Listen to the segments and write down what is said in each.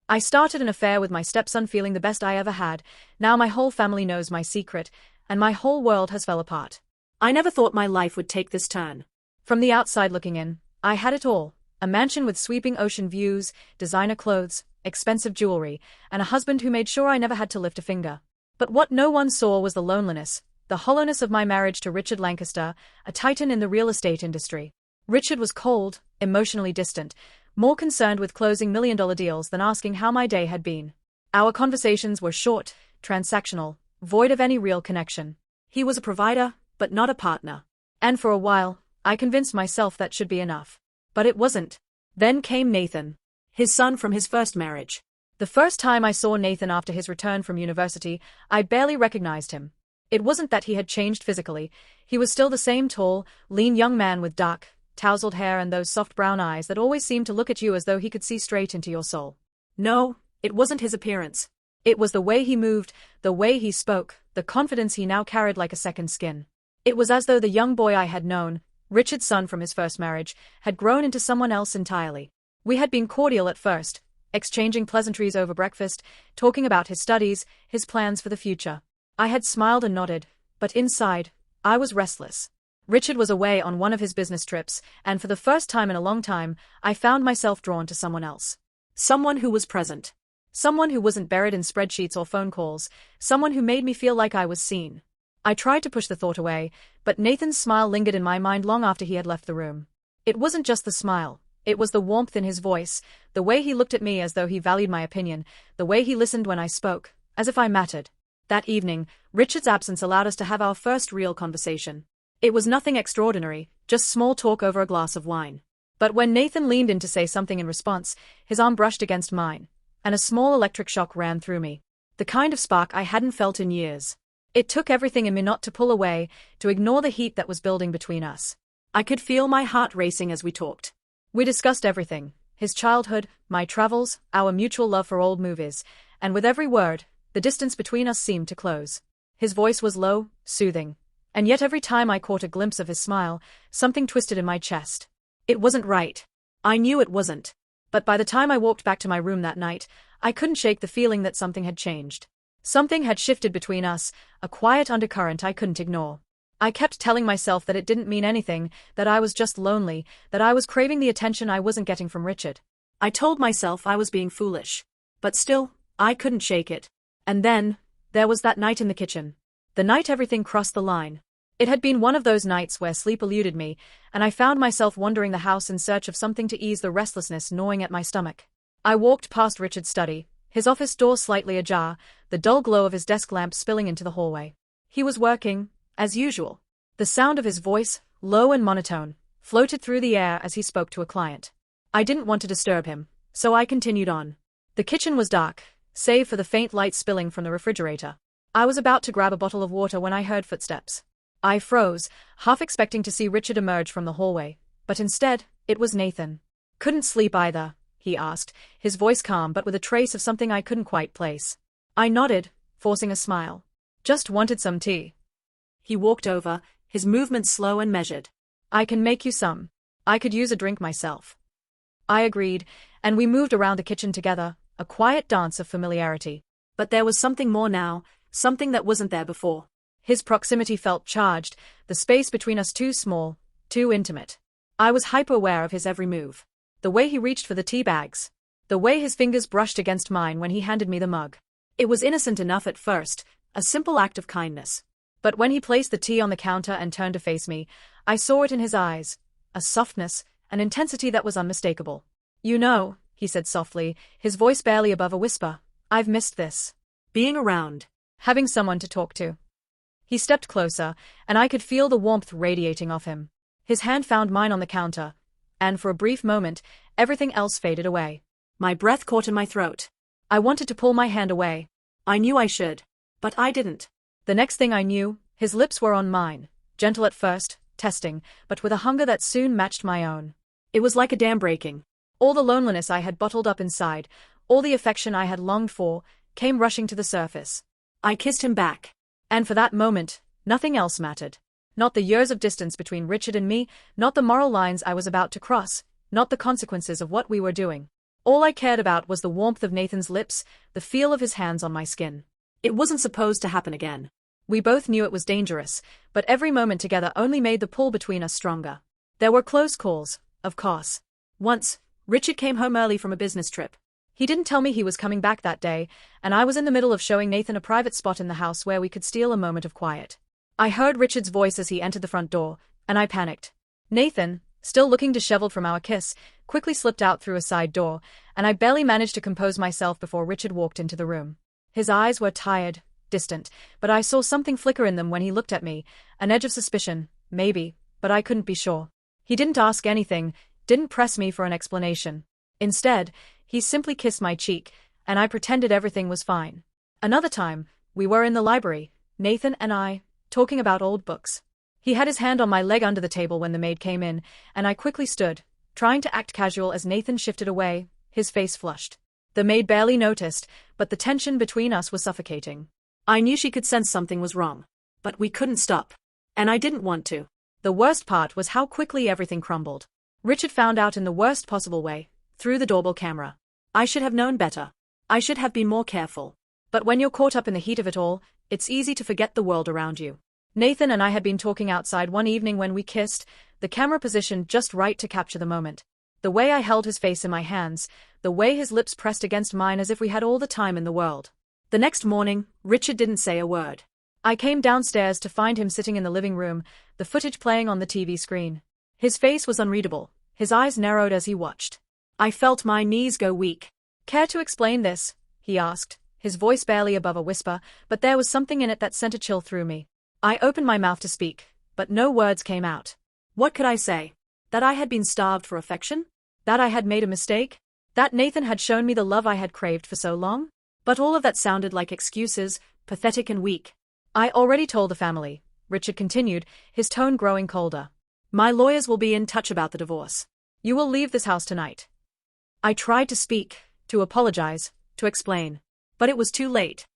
I started an affair with my stepson feeling the best I ever had, now my whole family knows my secret, and my whole world has fell apart. I never thought my life would take this turn. From the outside looking in, I had it all. A mansion with sweeping ocean views, designer clothes, expensive jewelry, and a husband who made sure I never had to lift a finger. But what no one saw was the loneliness, the hollowness of my marriage to Richard Lancaster, a titan in the real estate industry. Richard was cold, emotionally distant, more concerned with closing million-dollar deals than asking how my day had been. Our conversations were short, transactional, void of any real connection. He was a provider, but not a partner. And for a while, I convinced myself that should be enough. But it wasn't. Then came Nathan. His son from his first marriage. The first time I saw Nathan after his return from university, I barely recognized him. It wasn't that he had changed physically. He was still the same tall, lean young man with dark, tousled hair and those soft brown eyes that always seemed to look at you as though he could see straight into your soul. No, it wasn't his appearance. It was the way he moved, the way he spoke, the confidence he now carried like a second skin. It was as though the young boy I had known, Richard's son from his first marriage, had grown into someone else entirely. We had been cordial at first, exchanging pleasantries over breakfast, talking about his studies, his plans for the future. I had smiled and nodded, but inside, I was restless. Richard was away on one of his business trips, and for the first time in a long time, I found myself drawn to someone else. Someone who was present. Someone who wasn't buried in spreadsheets or phone calls, someone who made me feel like I was seen. I tried to push the thought away, but Nathan's smile lingered in my mind long after he had left the room. It wasn't just the smile, it was the warmth in his voice, the way he looked at me as though he valued my opinion, the way he listened when I spoke, as if I mattered. That evening, Richard's absence allowed us to have our first real conversation. It was nothing extraordinary, just small talk over a glass of wine. But when Nathan leaned in to say something in response, his arm brushed against mine, and a small electric shock ran through me. The kind of spark I hadn't felt in years. It took everything in me not to pull away, to ignore the heat that was building between us. I could feel my heart racing as we talked. We discussed everything, his childhood, my travels, our mutual love for old movies, and with every word, the distance between us seemed to close. His voice was low, soothing, and yet every time I caught a glimpse of his smile, something twisted in my chest. It wasn't right. I knew it wasn't. But by the time I walked back to my room that night, I couldn't shake the feeling that something had changed. Something had shifted between us, a quiet undercurrent I couldn't ignore. I kept telling myself that it didn't mean anything, that I was just lonely, that I was craving the attention I wasn't getting from Richard. I told myself I was being foolish. But still, I couldn't shake it. And then, there was that night in the kitchen. The night everything crossed the line. It had been one of those nights where sleep eluded me, and I found myself wandering the house in search of something to ease the restlessness gnawing at my stomach. I walked past Richard's study, his office door slightly ajar, the dull glow of his desk lamp spilling into the hallway. He was working, as usual. The sound of his voice, low and monotone, floated through the air as he spoke to a client. I didn't want to disturb him, so I continued on. The kitchen was dark, save for the faint light spilling from the refrigerator. I was about to grab a bottle of water when I heard footsteps. I froze, half expecting to see Richard emerge from the hallway, but instead, it was Nathan. "Couldn't sleep either?" he asked, his voice calm but with a trace of something I couldn't quite place. I nodded, forcing a smile. "Just wanted some tea." He walked over, his movements slow and measured. "I can make you some. I could use a drink myself." I agreed, and we moved around the kitchen together, a quiet dance of familiarity. But there was something more now, something that wasn't there before. His proximity felt charged, the space between us too small, too intimate. I was hyper-aware of his every move. The way he reached for the tea bags. The way his fingers brushed against mine when he handed me the mug. It was innocent enough at first, a simple act of kindness. But when he placed the tea on the counter and turned to face me, I saw it in his eyes, a softness, an intensity that was unmistakable. "You know," he said softly, his voice barely above a whisper, "I've missed this. Being around. Having someone to talk to." He stepped closer, and I could feel the warmth radiating off him. His hand found mine on the counter, and for a brief moment, everything else faded away. My breath caught in my throat. I wanted to pull my hand away. I knew I should, but I didn't. The next thing I knew, his lips were on mine, gentle at first, testing, but with a hunger that soon matched my own. It was like a dam breaking. All the loneliness I had bottled up inside, all the affection I had longed for, came rushing to the surface. I kissed him back. And for that moment, nothing else mattered. Not the years of distance between Richard and me, not the moral lines I was about to cross, not the consequences of what we were doing. All I cared about was the warmth of Nathan's lips, the feel of his hands on my skin. It wasn't supposed to happen again. We both knew it was dangerous, but every moment together only made the pull between us stronger. There were close calls, of course. Once, Richard came home early from a business trip. He didn't tell me he was coming back that day, and I was in the middle of showing Nathan a private spot in the house where we could steal a moment of quiet. I heard Richard's voice as he entered the front door, and I panicked. Nathan, still looking disheveled from our kiss, quickly slipped out through a side door, and I barely managed to compose myself before Richard walked into the room. His eyes were tired, distant, but I saw something flicker in them when he looked at me, an edge of suspicion, maybe, but I couldn't be sure. He didn't ask anything, didn't press me for an explanation. Instead, he simply kissed my cheek, and I pretended everything was fine. Another time, we were in the library, Nathan and I, talking about old books. He had his hand on my leg under the table when the maid came in, and I quickly stood, trying to act casual as Nathan shifted away, his face flushed. The maid barely noticed, but the tension between us was suffocating. I knew she could sense something was wrong. But we couldn't stop. And I didn't want to. The worst part was how quickly everything crumbled. Richard found out in the worst possible way, through the doorbell camera. I should have known better. I should have been more careful. But when you're caught up in the heat of it all, it's easy to forget the world around you. Nathan and I had been talking outside one evening when we kissed, the camera positioned just right to capture the moment. The way I held his face in my hands, the way his lips pressed against mine as if we had all the time in the world. The next morning, Richard didn't say a word. I came downstairs to find him sitting in the living room, the footage playing on the TV screen. His face was unreadable, his eyes narrowed as he watched. I felt my knees go weak. "Care to explain this?" he asked, his voice barely above a whisper, but there was something in it that sent a chill through me. I opened my mouth to speak, but no words came out. What could I say? That I had been starved for affection? That I had made a mistake? That Nathan had shown me the love I had craved for so long? But all of that sounded like excuses, pathetic and weak. "I already told the family," Richard continued, his tone growing colder. "My lawyers will be in touch about the divorce. You will leave this house tonight." I tried to speak, to apologize, to explain. But it was too late.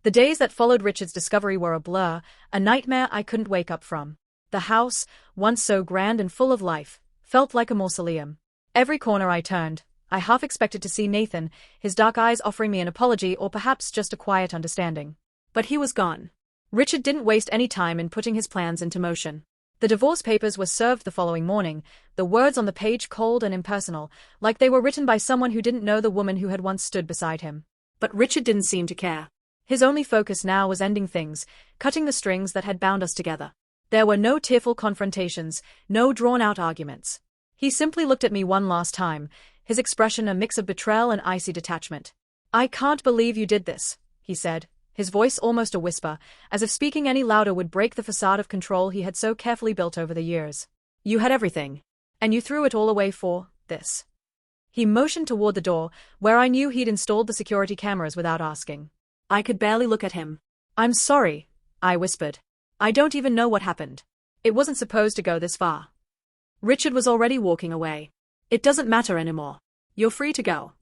The days that followed Richard's discovery were a blur, a nightmare I couldn't wake up from. The house, once so grand and full of life, felt like a mausoleum. Every corner I turned, I half expected to see Nathan, his dark eyes offering me an apology or perhaps just a quiet understanding. But he was gone. Richard didn't waste any time in putting his plans into motion. The divorce papers were served the following morning, the words on the page cold and impersonal, like they were written by someone who didn't know the woman who had once stood beside him. But Richard didn't seem to care. His only focus now was ending things, cutting the strings that had bound us together. There were no tearful confrontations, no drawn-out arguments. He simply looked at me one last time, his expression a mix of betrayal and icy detachment. "I can't believe you did this," he said, his voice almost a whisper, as if speaking any louder would break the facade of control he had so carefully built over the years. "You had everything. And you threw it all away for this." He motioned toward the door, where I knew he'd installed the security cameras without asking. I could barely look at him. "I'm sorry," I whispered. "I don't even know what happened. It wasn't supposed to go this far." Richard was already walking away. "It doesn't matter anymore. You're free to go."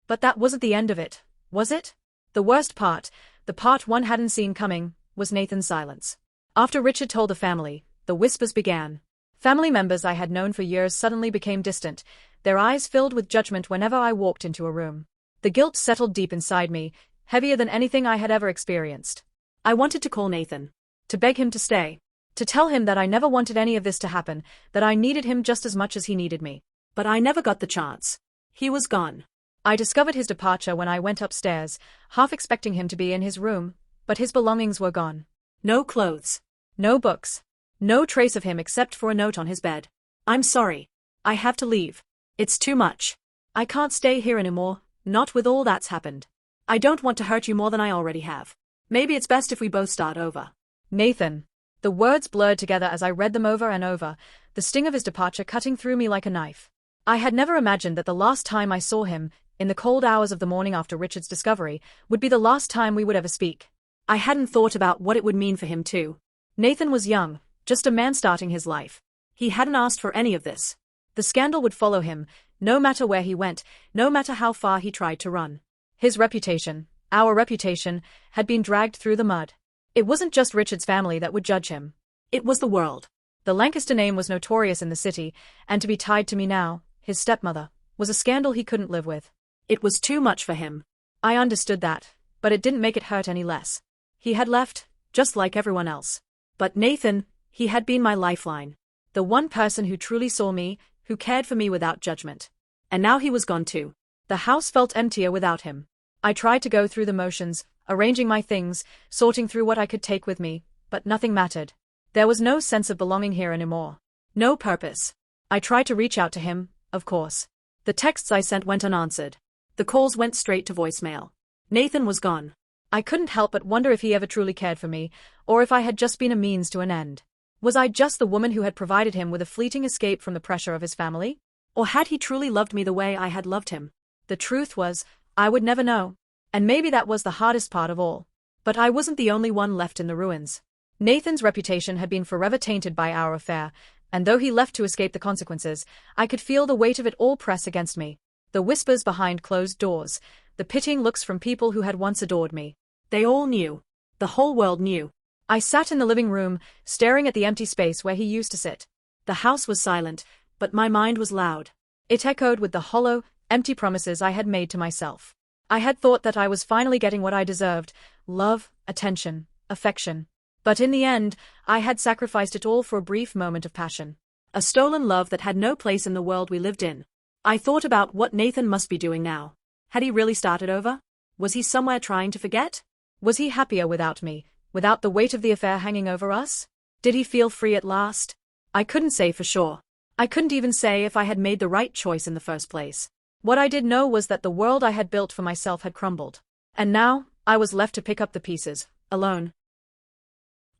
But that wasn't the end of it, was it? The worst part, the part one hadn't seen coming, was Nathan's silence. After Richard told the family, the whispers began. Family members I had known for years suddenly became distant, their eyes filled with judgment whenever I walked into a room. The guilt settled deep inside me, heavier than anything I had ever experienced. I wanted to call Nathan. To beg him to stay. To tell him that I never wanted any of this to happen, that I needed him just as much as he needed me. But I never got the chance. He was gone. I discovered his departure when I went upstairs, half expecting him to be in his room, but his belongings were gone. No clothes. No books. No trace of him except for a note on his bed. "I'm sorry. I have to leave. It's too much. I can't stay here anymore, not with all that's happened. I don't want to hurt you more than I already have. Maybe it's best if we both start over." "Nathan." The words blurred together as I read them over and over, the sting of his departure cutting through me like a knife. I had never imagined that the last time I saw him, in the cold hours of the morning after Richard's discovery, would be the last time we would ever speak. I hadn't thought about what it would mean for him too. Nathan was young, just a man starting his life. He hadn't asked for any of this. The scandal would follow him, no matter where he went, no matter how far he tried to run. His reputation, our reputation, had been dragged through the mud. It wasn't just Richard's family that would judge him. It was the world. The Lancaster name was notorious in the city, and to be tied to me now, his stepmother, was a scandal he couldn't live with. It was too much for him. I understood that, but it didn't make it hurt any less. He had left, just like everyone else. But Nathan, he had been my lifeline. The one person who truly saw me, who cared for me without judgment. And now he was gone too. The house felt emptier without him. I tried to go through the motions, arranging my things, sorting through what I could take with me, but nothing mattered. There was no sense of belonging here anymore. No purpose. I tried to reach out to him, of course. The texts I sent went unanswered. The calls went straight to voicemail. Nathan was gone. I couldn't help but wonder if he ever truly cared for me, or if I had just been a means to an end. Was I just the woman who had provided him with a fleeting escape from the pressure of his family? Or had he truly loved me the way I had loved him? The truth was, I would never know. And maybe that was the hardest part of all. But I wasn't the only one left in the ruins. Nathan's reputation had been forever tainted by our affair, and though he left to escape the consequences, I could feel the weight of it all press against me. The whispers behind closed doors, the pitying looks from people who had once adored me. They all knew. The whole world knew. I sat in the living room, staring at the empty space where he used to sit. The house was silent, but my mind was loud. It echoed with the hollow, empty promises I had made to myself. I had thought that I was finally getting what I deserved: love, attention, affection. But in the end, I had sacrificed it all for a brief moment of passion. A stolen love that had no place in the world we lived in. I thought about what Nathan must be doing now. Had he really started over? Was he somewhere trying to forget? Was he happier without me, without the weight of the affair hanging over us? Did he feel free at last? I couldn't say for sure. I couldn't even say if I had made the right choice in the first place. What I did know was that the world I had built for myself had crumbled. And now, I was left to pick up the pieces, alone.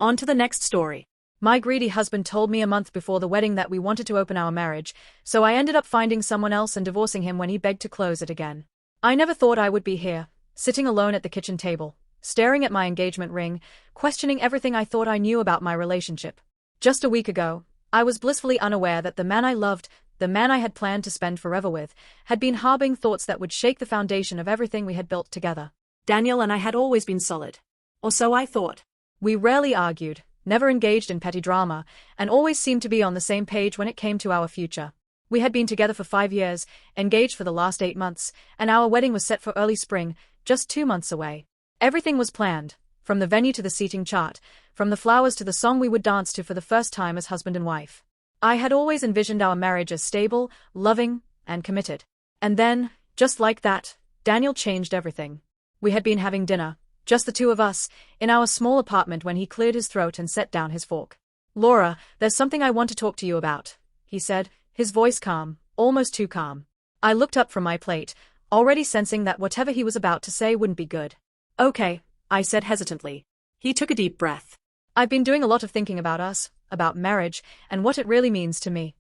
On to the next story. My greedy husband told me a month before the wedding that we wanted to open our marriage, so I ended up finding someone else and divorcing him when he begged to close it again. I never thought I would be here, sitting alone at the kitchen table, staring at my engagement ring, questioning everything I thought I knew about my relationship. Just a week ago, I was blissfully unaware that the man I loved, the man I had planned to spend forever with, had been harboring thoughts that would shake the foundation of everything we had built together. Daniel and I had always been solid. Or so I thought. We rarely argued, never engaged in petty drama, and always seemed to be on the same page when it came to our future. We had been together for 5 years, engaged for the last 8 months, and our wedding was set for early spring, just 2 months away. Everything was planned, from the venue to the seating chart, from the flowers to the song we would dance to for the first time as husband and wife. I had always envisioned our marriage as stable, loving, and committed. And then, just like that, Daniel changed everything. We had been having dinner, just the two of us, in our small apartment when he cleared his throat and set down his fork. "Laura, there's something I want to talk to you about," he said, his voice calm, almost too calm. I looked up from my plate, already sensing that whatever he was about to say wouldn't be good. "Okay," I said hesitantly. He took a deep breath. "I've been doing a lot of thinking about us, about marriage, and what it really means to me."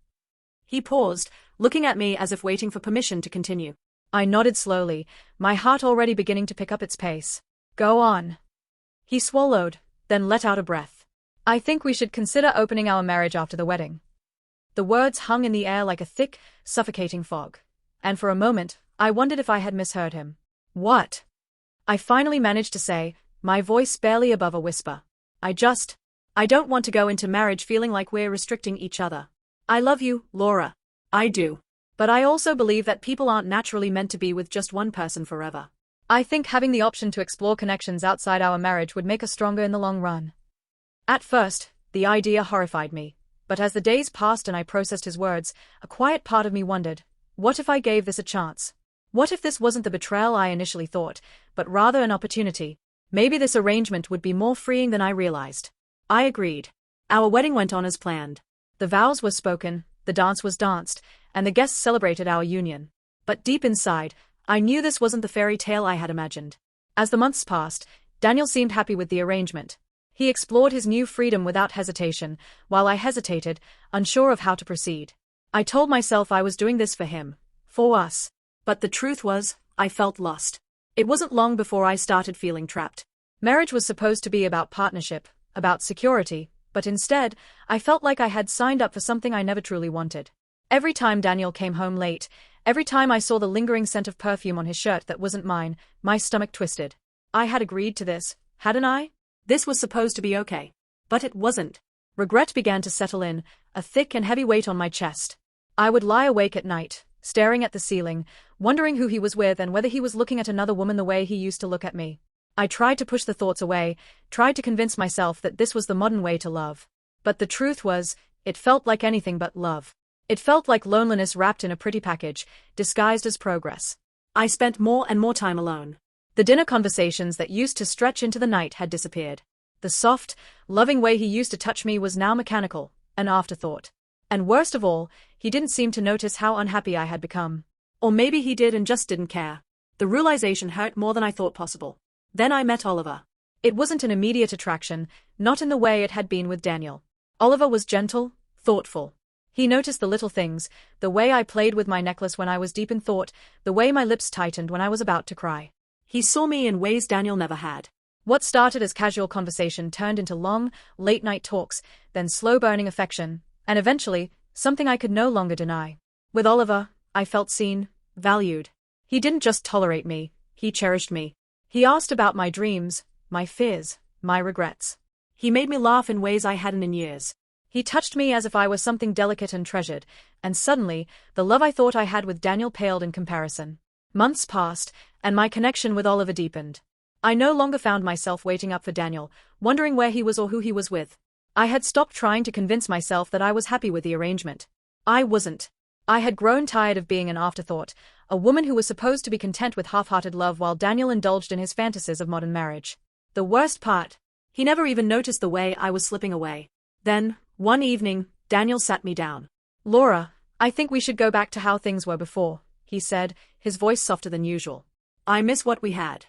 He paused, looking at me as if waiting for permission to continue. I nodded slowly, my heart already beginning to pick up its pace. "Go on." He swallowed, then let out a breath. "I think we should consider opening our marriage after the wedding." The words hung in the air like a thick, suffocating fog. And for a moment, I wondered if I had misheard him. "What?" I finally managed to say, my voice barely above a whisper. I don't want to go into marriage feeling like we're restricting each other. I love you, Laura. I do. But I also believe that people aren't naturally meant to be with just one person forever. I think having the option to explore connections outside our marriage would make us stronger in the long run. At first, the idea horrified me, but as the days passed and I processed his words, a quiet part of me wondered, what if I gave this a chance? What if this wasn't the betrayal I initially thought, but rather an opportunity? Maybe this arrangement would be more freeing than I realized. I agreed. Our wedding went on as planned. The vows were spoken, the dance was danced, and the guests celebrated our union. But deep inside, I knew this wasn't the fairy tale I had imagined. As the months passed, Daniel seemed happy with the arrangement. He explored his new freedom without hesitation, while I hesitated, unsure of how to proceed. I told myself I was doing this for him, for us. But the truth was, I felt lost. It wasn't long before I started feeling trapped. Marriage was supposed to be about partnership, about security, but instead, I felt like I had signed up for something I never truly wanted. Every time Daniel came home late, every time I saw the lingering scent of perfume on his shirt that wasn't mine, my stomach twisted. I had agreed to this, hadn't I? This was supposed to be okay. But it wasn't. Regret began to settle in, a thick and heavy weight on my chest. I would lie awake at night, staring at the ceiling, wondering who he was with and whether he was looking at another woman the way he used to look at me. I tried to push the thoughts away, tried to convince myself that this was the modern way to love. But the truth was, it felt like anything but love. It felt like loneliness wrapped in a pretty package, disguised as progress. I spent more and more time alone. The dinner conversations that used to stretch into the night had disappeared. The soft, loving way he used to touch me was now mechanical, an afterthought. And worst of all, he didn't seem to notice how unhappy I had become. Or maybe he did and just didn't care. The realization hurt more than I thought possible. Then I met Oliver. It wasn't an immediate attraction, not in the way it had been with Daniel. Oliver was gentle, thoughtful. He noticed the little things, the way I played with my necklace when I was deep in thought, the way my lips tightened when I was about to cry. He saw me in ways Daniel never had. What started as casual conversation turned into long, late-night talks, then slow-burning affection, and eventually, something I could no longer deny. With Oliver, I felt seen, valued. He didn't just tolerate me, he cherished me. He asked about my dreams, my fears, my regrets. He made me laugh in ways I hadn't in years. He touched me as if I was something delicate and treasured, and suddenly, the love I thought I had with Daniel paled in comparison. Months passed, and my connection with Oliver deepened. I no longer found myself waiting up for Daniel, wondering where he was or who he was with. I had stopped trying to convince myself that I was happy with the arrangement. I wasn't. I had grown tired of being an afterthought, a woman who was supposed to be content with half-hearted love while Daniel indulged in his fantasies of modern marriage. The worst part, he never even noticed the way I was slipping away. Then, one evening, Daniel sat me down. "Laura, I think we should go back to how things were before," he said, his voice softer than usual. "I miss what we had."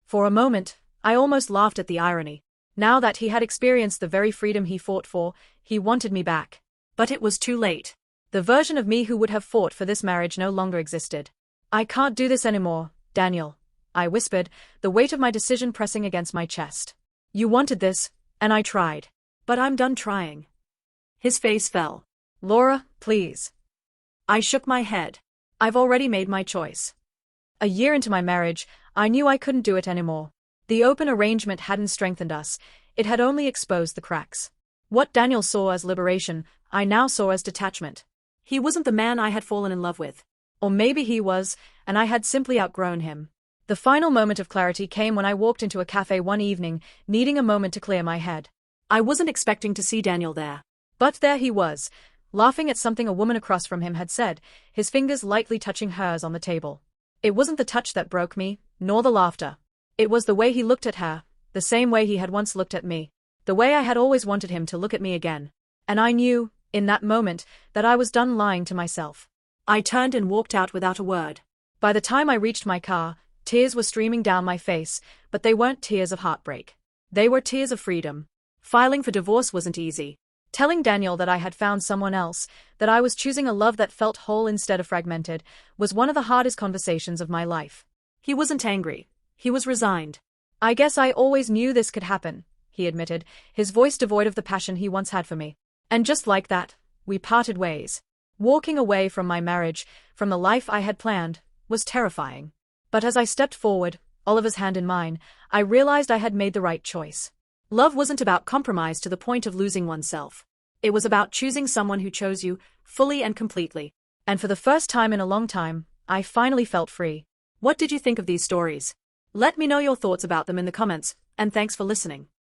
For a moment, I almost laughed at the irony. Now that he had experienced the very freedom he fought for, he wanted me back. But it was too late. The version of me who would have fought for this marriage no longer existed. "I can't do this anymore, Daniel," I whispered, the weight of my decision pressing against my chest. "You wanted this, and I tried. But I'm done trying." His face fell. "Laura, please." I shook my head. "I've already made my choice." A year into my marriage, I knew I couldn't do it anymore. The open arrangement hadn't strengthened us, it had only exposed the cracks. What Daniel saw as liberation, I now saw as detachment. He wasn't the man I had fallen in love with. Or maybe he was, and I had simply outgrown him. The final moment of clarity came when I walked into a cafe one evening, needing a moment to clear my head. I wasn't expecting to see Daniel there. But there he was, laughing at something a woman across from him had said, his fingers lightly touching hers on the table. It wasn't the touch that broke me, nor the laughter. It was the way he looked at her, the same way he had once looked at me. The way I had always wanted him to look at me again. And I knew, in that moment, that I was done lying to myself. I turned and walked out without a word. By the time I reached my car, tears were streaming down my face, but they weren't tears of heartbreak. They were tears of freedom. Filing for divorce wasn't easy. Telling Daniel that I had found someone else, that I was choosing a love that felt whole instead of fragmented, was one of the hardest conversations of my life. He wasn't angry. He was resigned. "I guess I always knew this could happen," he admitted, his voice devoid of the passion he once had for me. And just like that, we parted ways. Walking away from my marriage, from the life I had planned, was terrifying. But as I stepped forward, Oliver's hand in mine, I realized I had made the right choice. Love wasn't about compromise to the point of losing oneself. It was about choosing someone who chose you, fully and completely. And for the first time in a long time, I finally felt free. What did you think of these stories? Let me know your thoughts about them in the comments, and thanks for listening.